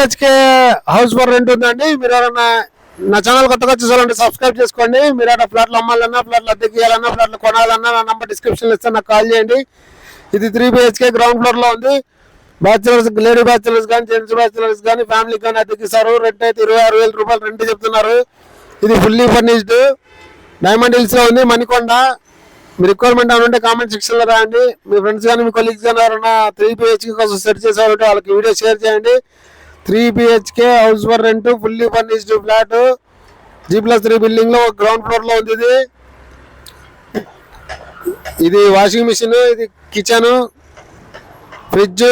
BHK house for rent ఉందండి. మీరు ఎవరన్నా నా ఛానల్ కొత్తగా వచ్చేసారంటే సబ్స్క్రైబ్ చేసుకోండి. మీరు అక్కడ ఫ్లాట్లు అమ్మాలన్నా, ఫ్లాట్లు అద్దెకి ఇవ్వాలన్నా, ఫ్లాట్లు కొనాలన్నా నా నంబర్ డిస్క్రిప్షన్లో ఇస్తాను, నాకు కాల్ చేయండి. ఇది 3 BHK గ్రౌండ్ ఫ్లోర్లో ఉంది. బ్యాచులర్స్, లేడీ బ్యాచులర్స్ కానీ, జెంట్స్ బ్యాచులర్స్ కానీ, ఫ్యామిలీకి కానీ అద్దెకిస్తారు. రెంట్ అయితే 26,000 రూపాయలు రెంట్ చెప్తున్నారు. ఇది ఫుల్లీ ఫర్నిష్డ్, డైమండ్ హిల్స్లో ఉంది, మణికొండ. మీ రిక్వైర్మెంట్ అని ఉంటే కామెంట్ సెక్షన్లో రాయండి. మీ ఫ్రెండ్స్ కానీ, మీ కొలీగ్స్ కానీ ఎవరైనా 3 BHK కోసం సెర్చ్ చేసేవారంటే వాళ్ళకి వీడియో షేర్ చేయండి. 3 BHK house for rent, fully furnished flat, G+3 building లో గ్రౌండ్ ఫ్లోర్ లో ఉంది. ఇది వాషింగ్ మిషన్, ఇది కిచెన్, ఫ్రిడ్జ్,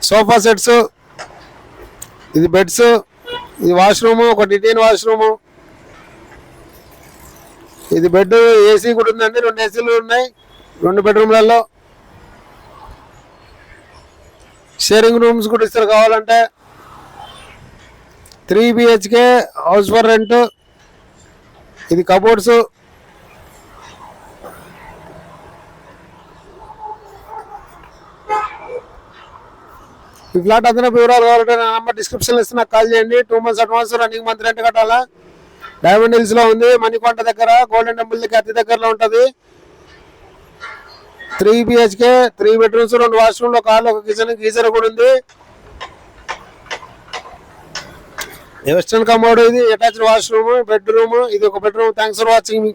సోఫా సెట్స్, ఇది బెడ్స్, ఇది వాష్రూమ్, ఒక డిటైన్ వాష్రూమ్, ఇది బెడ్, ఏసీ కూడా ఉందండి. 2 ఏసీలు ఉన్నాయి 2 బెడ్రూమ్లలో. షేరింగ్ రూమ్స్ కూడా ఇస్తారు కావాలంటే. 3 BHK హౌస్ ఫర్ రెంట్. ఇది కబోర్డ్స్, ఈ ఫ్లాట్ అంతా వివరాలు కావాలంటే నా నెంబర్ డిస్క్రిప్షన్లో ఇస్తే నాకు కాల్ చేయండి. 2 months advance, running month rent కట్టాలా. డైమండ్ హిల్స్ లో ఉంది, మణికొండ దగ్గర, గోల్డెన్ టెంపుల్ దగ్గర అతి దగ్గరలో ఉంటుంది. 3 BHK 3 bedrooms, 2 వాష్రూమ్లు, ఒక హాల్, ఒక కిచెన్, గీజర్ కూడా ఉంది. వెస్టర్న్ కమోడ్, ఇది అటాచ్డ్ వాష్రూమ్, బెడ్రూమ్, ఇది ఒక బెడ్రూమ్. Thanks for watching.